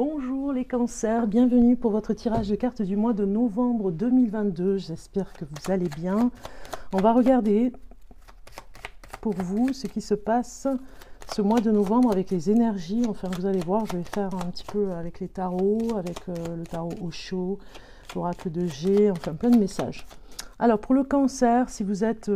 Bonjour les cancers, bienvenue pour votre tirage de cartes du mois de novembre 2022. J'espère que vous allez bien. On va regarder pour vous ce qui se passe ce mois de novembre avec les énergies. Enfin, vous allez voir, je vais faire un petit peu avec les tarots, avec le tarot Osho, l'oracle de G, enfin plein de messages. Alors pour le cancer, si vous êtes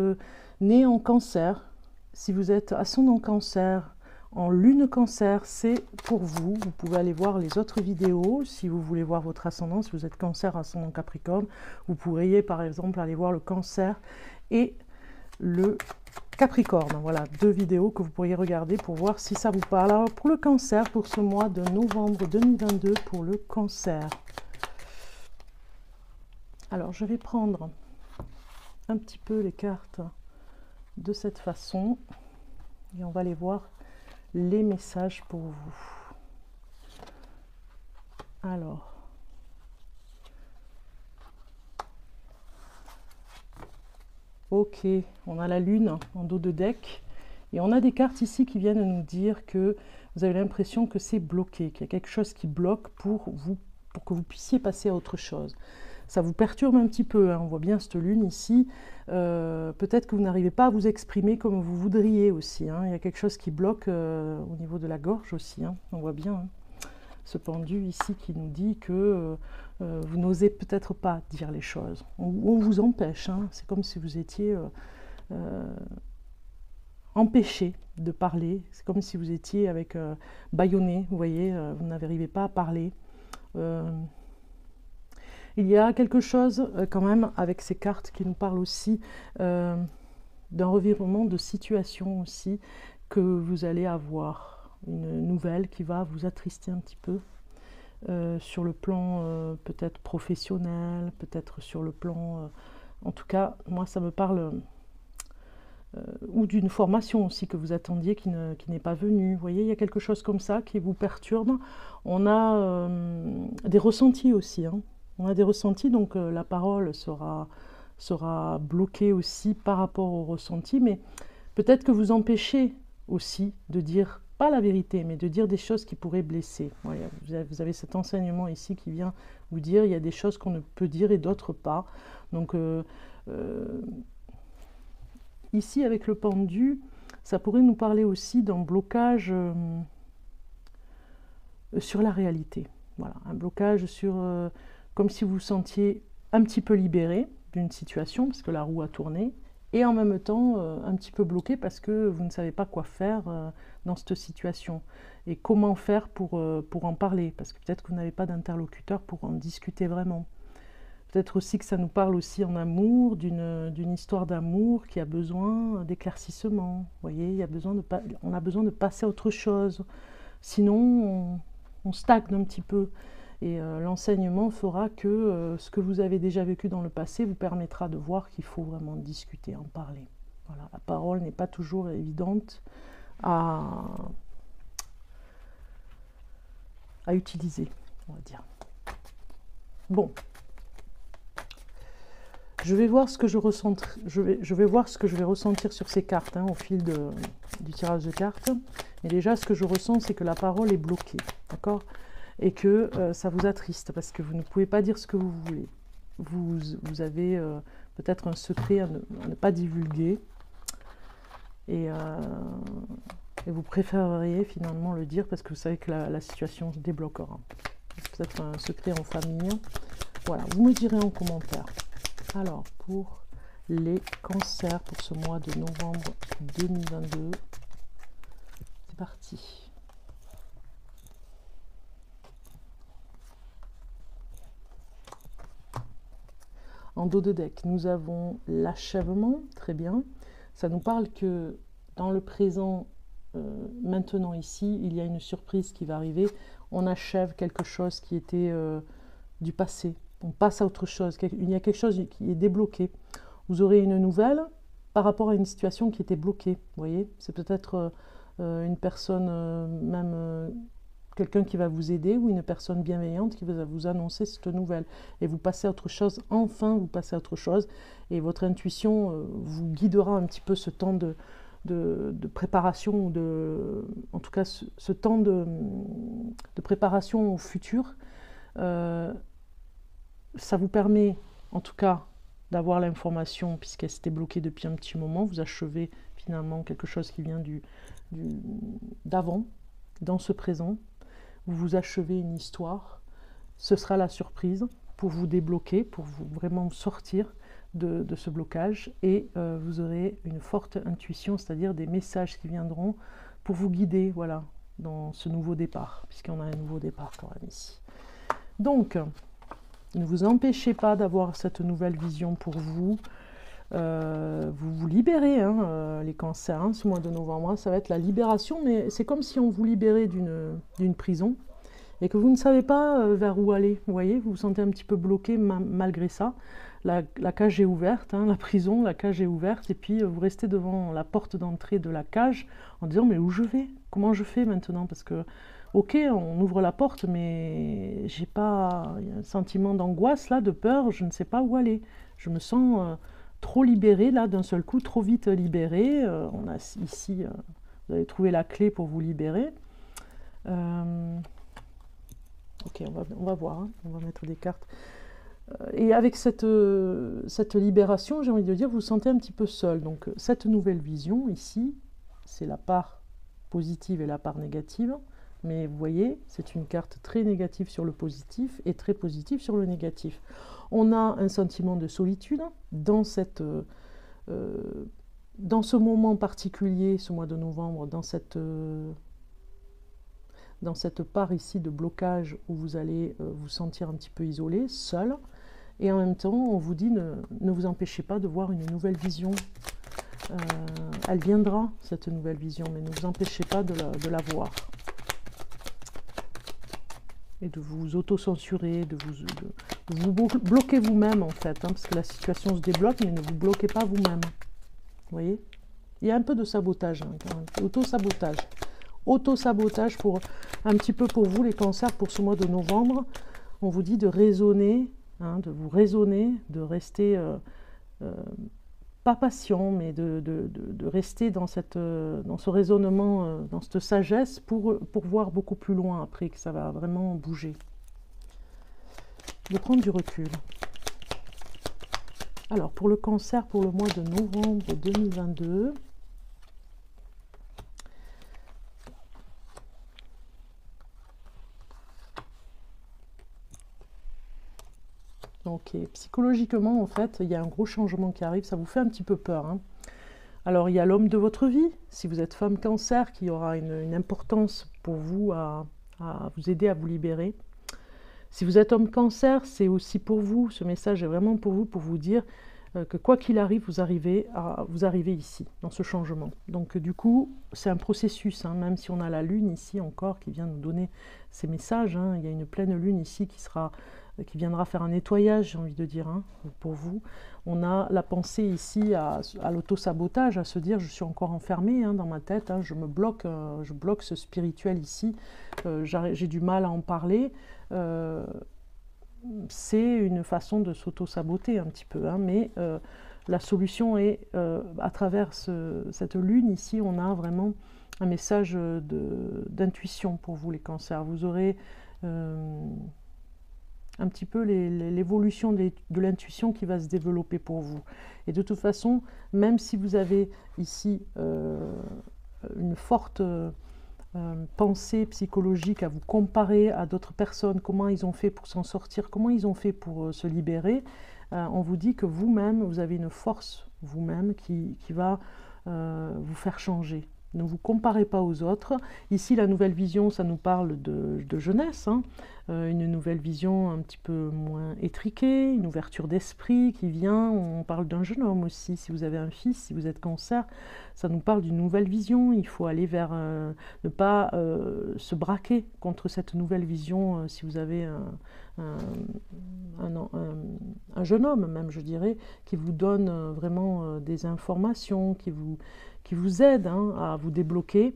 né en cancer, si vous êtes ascendant cancer, en lune cancer, c'est pour vous. Vous pouvez aller voir les autres vidéos si vous voulez voir votre ascendant. Si vous êtes cancer, ascendant capricorne, vous pourriez par exemple aller voir le cancer et le capricorne. Voilà, deux vidéos que vous pourriez regarder pour voir si ça vous parle. Alors pour le cancer, pour ce mois de novembre 2022, pour le cancer. Alors je vais prendre un petit peu les cartes de cette façon et on va les voir les messages pour vous. Alors, ok, on a la lune en dos de deck et on a des cartes ici qui viennent nous dire que vous avez l'impression que c'est bloqué, qu'il y a quelque chose qui bloque pour vous, pour que vous puissiez passer à autre chose. Ça vous perturbe un petit peu, hein. On voit bien cette lune ici. Peut-être que vous n'arrivez pas à vous exprimer comme vous voudriez aussi, hein. Il y a quelque chose qui bloque au niveau de la gorge aussi, hein. On voit bien, hein, ce pendu ici qui nous dit que vous n'osez peut-être pas dire les choses. On vous empêche, hein. C'est comme si vous étiez empêché de parler. C'est comme si vous étiez avec bâillonné, vous voyez, vous n'arrivez pas à parler. Il y a quelque chose quand même avec ces cartes qui nous parlent aussi d'un revirement de situation aussi que vous allez avoir. Une nouvelle qui va vous attrister un petit peu sur le plan peut-être professionnel, peut-être sur le plan... en tout cas, moi ça me parle... ou d'une formation aussi que vous attendiez qui n'est pas venue. Vous voyez, il y a quelque chose comme ça qui vous perturbe. On a des ressentis aussi, hein. On a des ressentis, donc la parole sera bloquée aussi par rapport aux ressentis, mais peut-être que vous empêchez aussi de dire, pas la vérité, mais de dire des choses qui pourraient blesser. Voilà, vous avez cet enseignement ici qui vient vous dire, il y a des choses qu'on ne peut dire et d'autres pas. Donc ici, avec le pendu, ça pourrait nous parler aussi d'un blocage sur la réalité. Voilà, un blocage sur... comme si vous vous sentiez un petit peu libéré d'une situation, parce que la roue a tourné, et en même temps un petit peu bloqué parce que vous ne savez pas quoi faire dans cette situation. Et comment faire pour en parler, parce que peut-être que vous n'avez pas d'interlocuteur pour en discuter vraiment. Peut-être aussi que ça nous parle aussi en amour, d'une histoire d'amour qui a besoin d'éclaircissement. Vous voyez, on a besoin de passer à autre chose. Sinon, on stagne un petit peu. Et l'enseignement fera que ce que vous avez déjà vécu dans le passé vous permettra de voir qu'il faut vraiment discuter, en parler. Voilà, la parole n'est pas toujours évidente à utiliser, on va dire. Bon, je vais voir ce que je ressens, je vais voir ce que je vais ressentir sur ces cartes, hein, au fil du tirage de cartes. Mais déjà, ce que je ressens, c'est que la parole est bloquée, d'accord ? Et que ça vous attriste parce que vous ne pouvez pas dire ce que vous voulez. Vous avez peut-être un secret à ne pas divulguer et vous préféreriez finalement le dire parce que vous savez que la situation se débloquera. Peut-être un secret en famille. Voilà, vous me direz en commentaire. Alors, pour les cancers pour ce mois de novembre 2022, c'est parti. En dos de deck, nous avons l'achèvement, très bien. Ça nous parle que dans le présent, maintenant ici, il y a une surprise qui va arriver. On achève quelque chose qui était du passé. On passe à autre chose. Il y a quelque chose qui est débloqué. Vous aurez une nouvelle par rapport à une situation qui était bloquée. Vous voyez, c'est peut-être une personne même... quelqu'un qui va vous aider ou une personne bienveillante qui va vous annoncer cette nouvelle. Et vous passez à autre chose, enfin vous passez à autre chose. Et votre intuition vous guidera un petit peu ce temps de préparation, ou en tout cas ce temps de préparation au futur. Ça vous permet, en tout cas, d'avoir l'information, puisqu'elle s'était bloquée depuis un petit moment. Vous achevez finalement quelque chose qui vient d'avant, dans ce présent. Vous achevez une histoire. Ce sera la surprise pour vous débloquer, pour vous vraiment sortir de ce blocage. Et vous aurez une forte intuition, c'est-à-dire des messages qui viendront pour vous guider, voilà, dans ce nouveau départ, puisqu'on a un nouveau départ quand même ici. Donc, ne vous empêchez pas d'avoir cette nouvelle vision pour vous. Vous vous libérez, hein, les cancers, hein, ce mois de novembre, hein, ça va être la libération, mais c'est comme si on vous libérait d'une prison et que vous ne savez pas vers où aller. Vous voyez, vous vous sentez un petit peu bloqué malgré ça. La cage est ouverte, hein, la prison, la cage est ouverte, et puis vous restez devant la porte d'entrée de la cage en disant mais où je vais? Comment je fais maintenant? Parce que ok, on ouvre la porte, mais j'ai pas, il y a un sentiment d'angoisse là, de peur, je ne sais pas où aller. Je me sens trop libérée là, d'un seul coup, trop vite libérée. On a ici, vous avez trouvé la clé pour vous libérer. Ok, on va voir, hein, on va mettre des cartes. Et avec cette libération, j'ai envie de dire, vous vous sentez un petit peu seul. Donc cette nouvelle vision ici, c'est la part positive et la part négative. Mais vous voyez, c'est une carte très négative sur le positif et très positive sur le négatif. On a un sentiment de solitude dans ce moment particulier, ce mois de novembre, dans cette part ici de blocage où vous allez vous sentir un petit peu isolé, seul. Et en même temps, on vous dit ne vous empêchez pas de voir une nouvelle vision. Elle viendra, cette nouvelle vision, mais ne vous empêchez pas de la voir. Et de vous auto-censurer, de vous bloquer vous-même en fait, hein, parce que la situation se débloque, mais ne vous bloquez pas vous-même. Vous voyez? Il y a un peu de sabotage, hein, quand même. Auto-sabotage. Auto-sabotage pour un petit peu pour vous les cancers pour ce mois de novembre. On vous dit de raisonner, hein, de vous raisonner, de rester pas patient, mais de rester dans ce raisonnement, dans cette sagesse pour voir beaucoup plus loin après, que ça va vraiment bouger. De prendre du recul. Alors, pour le cancer, pour le mois de novembre 2022, ok, psychologiquement, en fait, il y a un gros changement qui arrive, ça vous fait un petit peu peur, hein. Alors, il y a l'homme de votre vie, si vous êtes femme cancer, qui aura une importance pour vous à vous aider à vous libérer. Si vous êtes homme cancer, c'est aussi pour vous, ce message est vraiment pour vous dire que quoi qu'il arrive, vous arrivez ici, dans ce changement. Donc du coup, c'est un processus, hein, même si on a la lune ici encore qui vient nous donner ces messages, hein, il y a une pleine lune ici qui viendra faire un nettoyage, j'ai envie de dire, hein, pour vous. On a la pensée ici à l'auto-sabotage, à se dire je suis encore enfermée, hein, dans ma tête, hein, je bloque ce spirituel ici, j'ai du mal à en parler. C'est une façon de s'auto-saboter un petit peu, hein, mais la solution est, à travers cette lune ici, on a vraiment un message d'intuition pour vous les cancers. Vous aurez un petit peu l'évolution de l'intuition qui va se développer pour vous. Et de toute façon, même si vous avez ici une forte pensée psychologique à vous comparer à d'autres personnes, comment ils ont fait pour s'en sortir, comment ils ont fait pour se libérer, on vous dit que vous-même, vous avez une force vous-même qui va vous faire changer. Ne vous comparez pas aux autres. Ici, la nouvelle vision, ça nous parle de jeunesse, hein. Une nouvelle vision un petit peu moins étriquée, une ouverture d'esprit qui vient. On parle d'un jeune homme aussi. Si vous avez un fils, si vous êtes cancer, ça nous parle d'une nouvelle vision. Il faut aller vers ne pas se braquer contre cette nouvelle vision. Si vous avez un jeune homme, même, je dirais, qui vous donne vraiment des informations, qui qui vous aide à vous débloquer,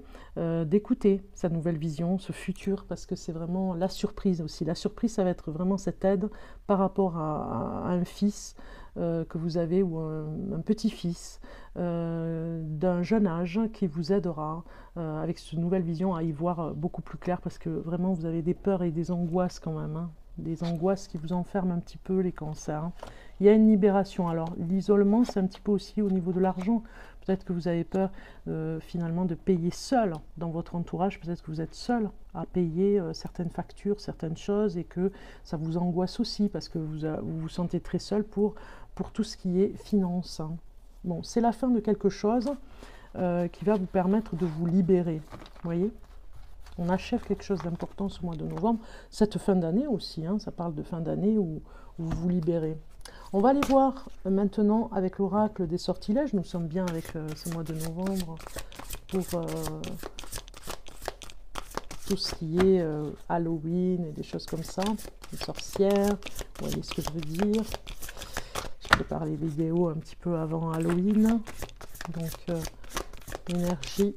d'écouter sa nouvelle vision, ce futur, parce que c'est vraiment la surprise aussi. La surprise, ça va être vraiment cette aide par rapport à un fils que vous avez ou un petit-fils d'un jeune âge qui vous aidera avec cette nouvelle vision à y voir beaucoup plus clair, parce que vraiment vous avez des peurs et des angoisses quand même, des angoisses qui vous enferment un petit peu, les cancers. Il y a une libération. Alors l'isolement, c'est un petit peu aussi au niveau de l'argent. Peut-être que vous avez peur finalement de payer seul dans votre entourage. Peut-être que vous êtes seul à payer certaines factures, certaines choses, et que ça vous angoisse aussi parce que vous vous sentez très seul pour tout ce qui est finance. Bon, c'est la fin de quelque chose qui va vous permettre de vous libérer. Vous voyez ? On achève quelque chose d'important ce mois de novembre. Cette fin d'année aussi, ça parle de fin d'année où vous vous libérez. On va aller voir maintenant avec l'oracle des sortilèges. Nous sommes bien avec ce mois de novembre pour tout ce qui est Halloween et des choses comme ça, les sorcières. Vous voyez ce que je veux dire. Je prépare les vidéos un petit peu avant Halloween. Donc, l'énergie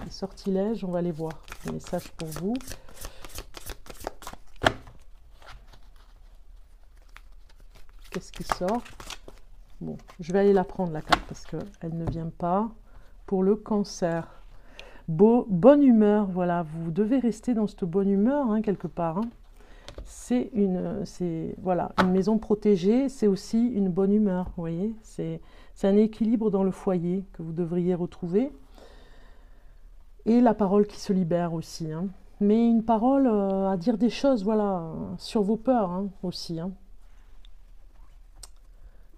des sortilèges, on va les voir. Un message pour vous. Qu'est-ce qui sort? Bon, je vais aller la prendre la carte parce qu'elle ne vient pas. Pour le cancer, bonne humeur, voilà, vous devez rester dans cette bonne humeur quelque part. C'est voilà, une maison protégée, c'est aussi une bonne humeur, vous voyez. C'est un équilibre dans le foyer que vous devriez retrouver. Et la parole qui se libère aussi. Mais une parole à dire des choses, voilà, sur vos peurs aussi.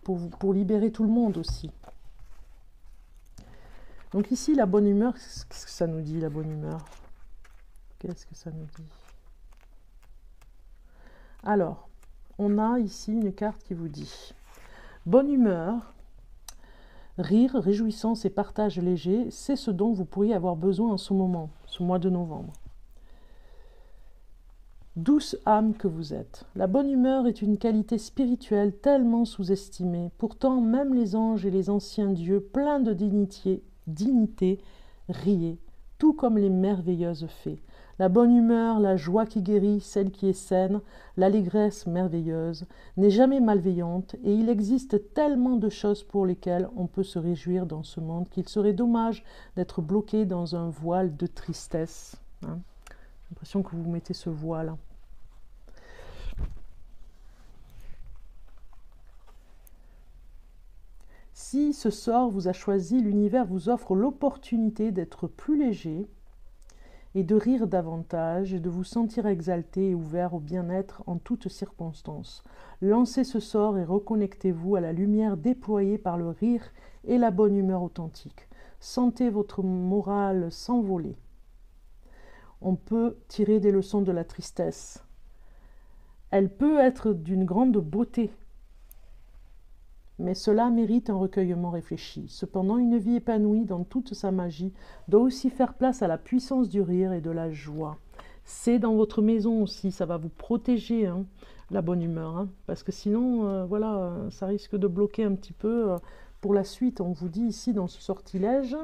Pour libérer tout le monde aussi. Donc ici, la bonne humeur, qu'est-ce que ça nous dit, la bonne humeur? Qu'est-ce que ça nous dit? Alors, on a ici une carte qui vous dit bonne humeur, rire, réjouissance et partage léger, c'est ce dont vous pourriez avoir besoin en ce moment, ce mois de novembre. Douce âme que vous êtes. La bonne humeur est une qualité spirituelle tellement sous-estimée. Pourtant, même les anges et les anciens dieux, pleins de dignité, riaient, tout comme les merveilleuses fées. La bonne humeur, la joie qui guérit, celle qui est saine, l'allégresse merveilleuse, n'est jamais malveillante, et il existe tellement de choses pour lesquelles on peut se réjouir dans ce monde qu'il serait dommage d'être bloqué dans un voile de tristesse. J'ai l'impression que vous mettez ce voile. Si ce sort vous a choisi, l'univers vous offre l'opportunité d'être plus léger et de rire davantage et de vous sentir exalté et ouvert au bien-être en toutes circonstances. Lancez ce sort et reconnectez-vous à la lumière déployée par le rire et la bonne humeur authentique. Sentez votre morale s'envoler. On peut tirer des leçons de la tristesse. Elle peut être d'une grande beauté, mais cela mérite un recueillement réfléchi. Cependant, une vie épanouie dans toute sa magie doit aussi faire place à la puissance du rire et de la joie. C'est dans votre maison aussi, ça va vous protéger, la bonne humeur, parce que sinon, voilà, ça risque de bloquer un petit peu pour la suite. On vous dit ici dans ce sortilège,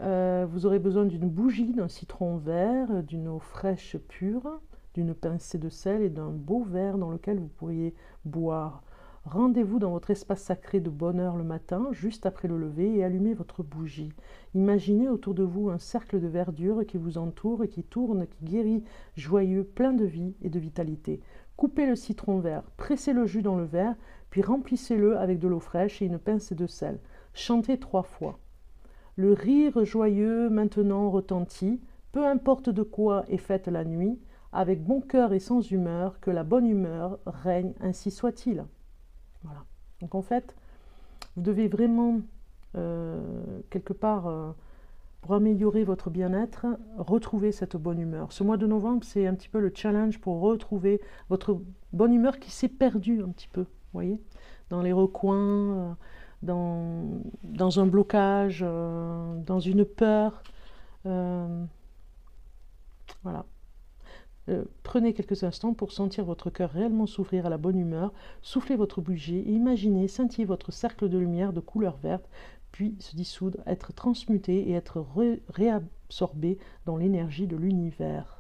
vous aurez besoin d'une bougie, d'un citron vert, d'une eau fraîche pure, d'une pincée de sel et d'un beau verre dans lequel vous pourriez boire. Rendez-vous dans votre espace sacré de bonne heure le matin, juste après le lever, et allumez votre bougie. Imaginez autour de vous un cercle de verdure qui vous entoure et qui tourne, qui guérit, joyeux, plein de vie et de vitalité. Coupez le citron vert, pressez le jus dans le verre, puis remplissez-le avec de l'eau fraîche et une pincée de sel. Chantez 3 fois. Le rire joyeux maintenant retentit, peu importe de quoi est faite la nuit, avec bon cœur et sans humeur, que la bonne humeur règne, ainsi soit-il. Voilà. Donc en fait, vous devez vraiment, quelque part, pour améliorer votre bien-être, retrouver cette bonne humeur. Ce mois de novembre, c'est un petit peu le challenge pour retrouver votre bonne humeur qui s'est perdue un petit peu, vous voyez, dans les recoins, dans un blocage, dans une peur. Voilà. Prenez quelques instants pour sentir votre cœur réellement s'ouvrir à la bonne humeur. Soufflez votre bougie et imaginez scintiller votre cercle de lumière de couleur verte, puis se dissoudre, être transmuté et être réabsorbé dans l'énergie de l'univers.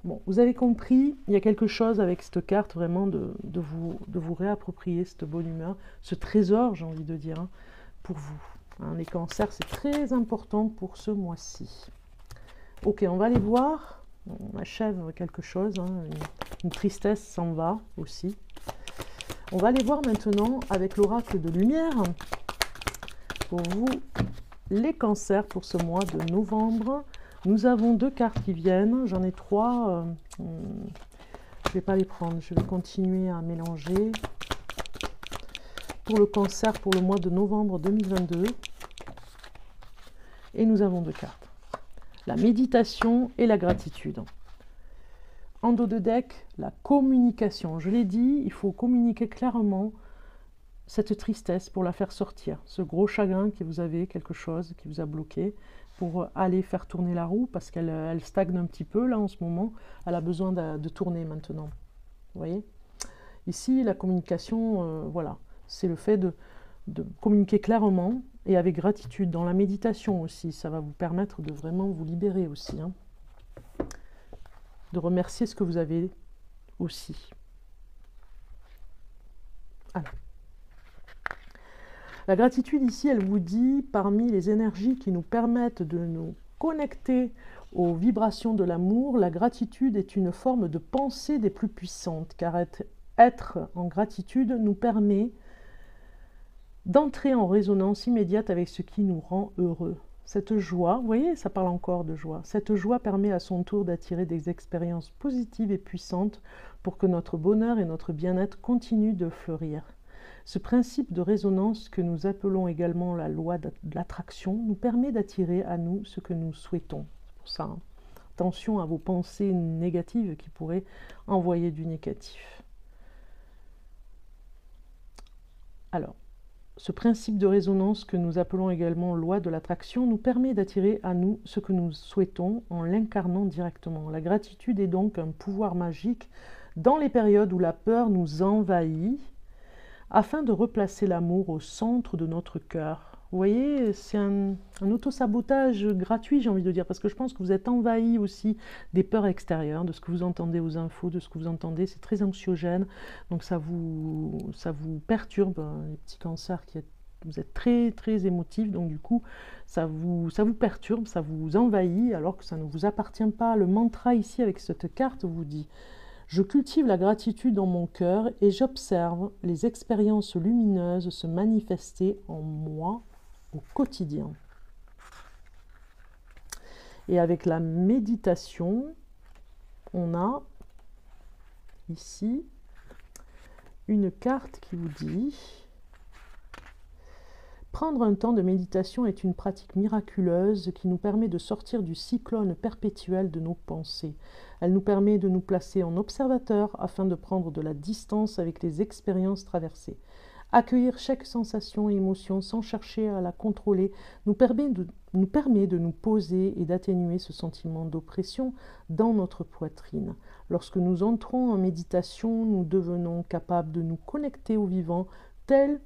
Bon, vous avez compris, il y a quelque chose avec cette carte vraiment de vous réapproprier cette bonne humeur, ce trésor, j'ai envie de dire, hein, pour vous. Hein, les cancers, c'est très important pour ce mois-ci. Ok, on va aller voir. On achève quelque chose. Hein, une tristesse s'en va aussi. On va aller voir maintenant avec l'oracle de lumière pour vous, les cancers pour ce mois de novembre. Nous avons 2 cartes qui viennent, j'en ai 3, je ne vais pas les prendre, je vais continuer à mélanger. Pour le cancer, pour le mois de novembre 2022, et nous avons 2 cartes. La méditation et la gratitude. En dos de deck, la communication. Je l'ai dit, il faut communiquer clairement cette tristesse pour la faire sortir. Ce gros chagrin que vous avez, quelque chose qui vous a bloqué, pour aller faire tourner la roue, parce qu'elle stagne un petit peu là en ce moment, elle a besoin de tourner maintenant. Vous voyez? Ici, la communication, voilà, c'est le fait de communiquer clairement et avec gratitude. Dans la méditation aussi, ça va vous permettre de vraiment vous libérer aussi, hein, de remercier ce que vous avez aussi. Alors. La gratitude ici, elle vous dit, parmi les énergies qui nous permettent de nous connecter aux vibrations de l'amour, la gratitude est une forme de pensée des plus puissantes, car être en gratitude nous permet d'entrer en résonance immédiate avec ce qui nous rend heureux. Cette joie, vous voyez, ça parle encore de joie, cette joie permet à son tour d'attirer des expériences positives et puissantes pour que notre bonheur et notre bien-être continuent de fleurir. Ce principe de résonance que nous appelons également la loi de l'attraction nous permet d'attirer à nous ce que nous souhaitons. C'est pour ça, hein. Attention à vos pensées négatives qui pourraient envoyer du négatif. Alors, ce principe de résonance que nous appelons également loi de l'attraction nous permet d'attirer à nous ce que nous souhaitons en l'incarnant directement. La gratitude est donc un pouvoir magique dans les périodes où la peur nous envahit, afin de replacer l'amour au centre de notre cœur. Vous voyez, c'est un auto-sabotage gratuit, j'ai envie de dire, parce que je pense que vous êtes envahi aussi des peurs extérieures, de ce que vous entendez aux infos, de ce que vous entendez, c'est très anxiogène, donc ça vous perturbe, les petits cancers vous êtes très très émotifs, donc du coup ça vous perturbe, ça vous envahit, alors que ça ne vous appartient pas. Le mantra ici avec cette carte vous dit: je cultive la gratitude dans mon cœur et j'observe les expériences lumineuses se manifester en moi au quotidien. Et avec la méditation, on a ici une carte qui vous dit: prendre un temps de méditation est une pratique miraculeuse qui nous permet de sortir du cyclone perpétuel de nos pensées. Elle nous permet de nous placer en observateur afin de prendre de la distance avec les expériences traversées. Accueillir chaque sensation et émotion sans chercher à la contrôler nous permet de nous poser et d'atténuer ce sentiment d'oppression dans notre poitrine. Lorsque nous entrons en méditation, nous devenons capables de nous connecter au vivant tel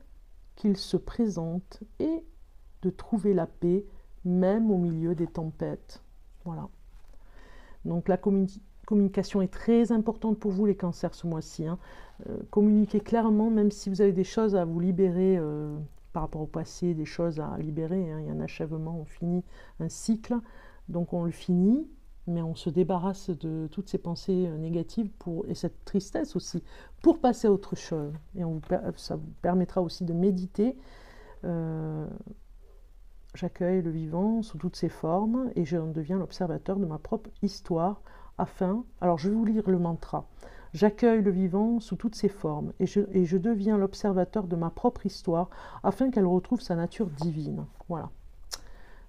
qu'il se présente et de trouver la paix même au milieu des tempêtes. Voilà. Donc la communication est très importante pour vous les cancers ce mois-ci. Hein. Communiquez clairement, même si vous avez des choses à vous libérer par rapport au passé, des choses à libérer. Hein. Il y a un achèvement, on finit un cycle, donc on le finit, mais on se débarrasse de toutes ces pensées négatives et cette tristesse aussi, pour passer à autre chose. Et ça vous permettra aussi de méditer. J'accueille le vivant sous toutes ses formes et je deviens l'observateur de ma propre histoire alors je vais vous lire le mantra. J'accueille le vivant sous toutes ses formes et je deviens l'observateur de ma propre histoire afin qu'elle retrouve sa nature divine. Voilà.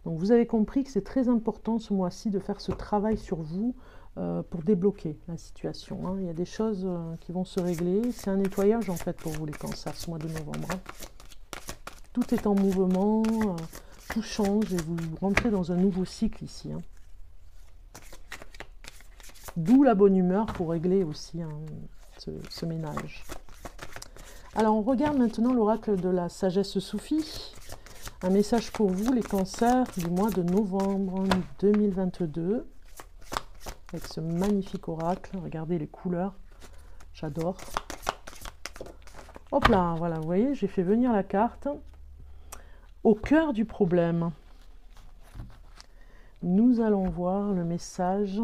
Donc vous avez compris que c'est très important ce mois-ci de faire ce travail sur vous pour débloquer la situation. Hein. Il y a des choses qui vont se régler. C'est un nettoyage en fait pour vous les cancers ce mois de novembre. Hein. Tout est en mouvement, tout change et vous rentrez dans un nouveau cycle ici. Hein. D'où la bonne humeur pour régler aussi ce ménage. Alors, on regarde maintenant l'oracle de la sagesse soufie. Un message pour vous, les cancers, du mois de novembre 2022. Avec ce magnifique oracle. Regardez les couleurs. J'adore. Hop là, voilà, vous voyez, j'ai fait venir la carte. Au cœur du problème, nous allons voir le message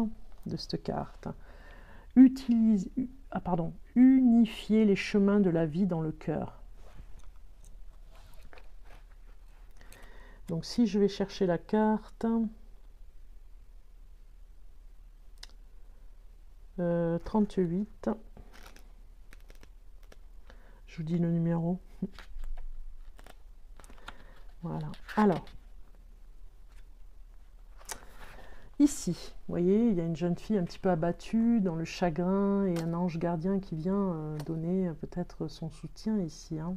de cette carte. Unifier les chemins de la vie dans le cœur. Donc si je vais chercher la carte, 38, je vous dis le numéro. Voilà. Alors, ici, vous voyez, il y a une jeune fille un petit peu abattue dans le chagrin et un ange gardien qui vient donner peut-être son soutien ici, hein,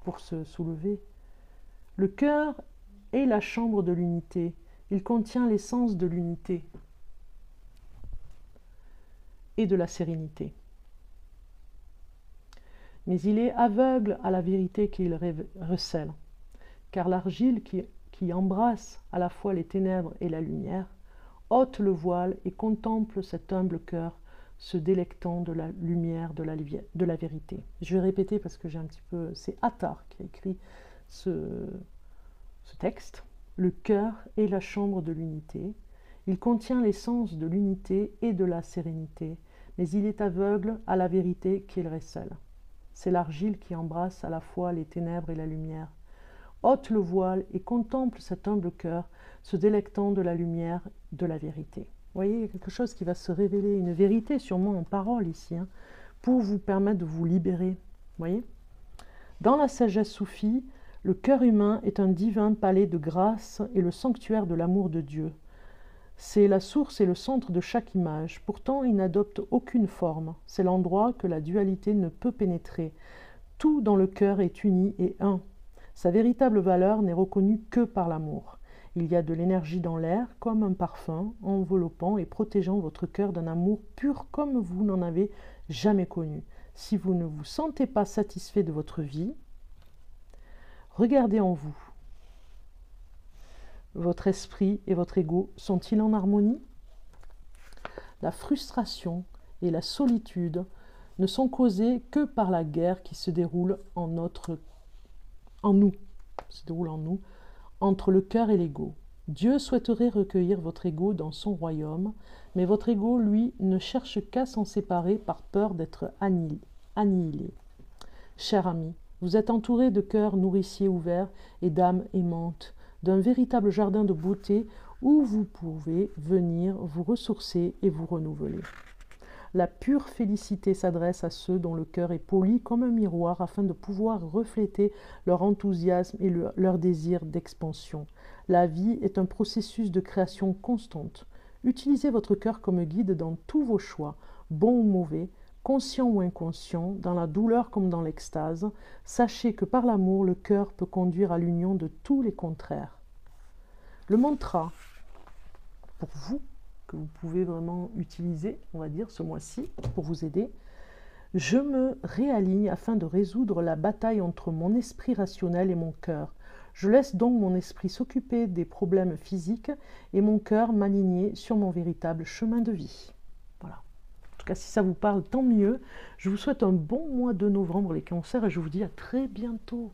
pour se soulever. Le cœur est la chambre de l'unité. Il contient l'essence de l'unité et de la sérénité. Mais il est aveugle à la vérité qu'il recèle. Car l'argile qui embrasse à la fois les ténèbres et la lumière, ôte le voile et contemple cet humble cœur, se délectant de la lumière de la vérité. Je vais répéter parce que j'ai un petit peu... C'est Attar qui a écrit ce texte. Le cœur est la chambre de l'unité. Il contient l'essence de l'unité et de la sérénité, mais il est aveugle à la vérité qu'il recèle. C'est l'argile qui embrasse à la fois les ténèbres et la lumière. Ôte le voile et contemple cet humble cœur, se délectant de la lumière de la vérité. Vous voyez, il y a quelque chose qui va se révéler, une vérité sûrement en parole ici, hein, pour vous permettre de vous libérer. Vous voyez, dans la sagesse soufie, le cœur humain est un divin palais de grâce et le sanctuaire de l'amour de Dieu. C'est la source et le centre de chaque image. Pourtant, il n'adopte aucune forme. C'est l'endroit que la dualité ne peut pénétrer. Tout dans le cœur est uni et un. Sa véritable valeur n'est reconnue que par l'amour. Il y a de l'énergie dans l'air, comme un parfum, enveloppant et protégeant votre cœur d'un amour pur comme vous n'en avez jamais connu. Si vous ne vous sentez pas satisfait de votre vie, regardez en vous. Votre esprit et votre ego sont-ils en harmonie? La frustration et la solitude ne sont causées que par la guerre qui se déroule en nous, entre le cœur et l'ego. Dieu souhaiterait recueillir votre ego dans son royaume, mais votre ego, lui, ne cherche qu'à s'en séparer par peur d'être annihilé. Cher ami, vous êtes entouré de cœurs nourriciers ouverts et d'âmes aimantes, d'un véritable jardin de beauté où vous pouvez venir vous ressourcer et vous renouveler. La pure félicité s'adresse à ceux dont le cœur est poli comme un miroir afin de pouvoir refléter leur enthousiasme et leur désir d'expansion. La vie est un processus de création constante. Utilisez votre cœur comme guide dans tous vos choix, bons ou mauvais, conscients ou inconscients, dans la douleur comme dans l'extase. Sachez que par l'amour, le cœur peut conduire à l'union de tous les contraires. Le mantra, pour vous, que vous pouvez vraiment utiliser, on va dire, ce mois-ci, pour vous aider. Je me réaligne afin de résoudre la bataille entre mon esprit rationnel et mon cœur. Je laisse donc mon esprit s'occuper des problèmes physiques et mon cœur m'aligner sur mon véritable chemin de vie. Voilà. En tout cas, si ça vous parle, tant mieux. Je vous souhaite un bon mois de novembre, les cancers, et je vous dis à très bientôt.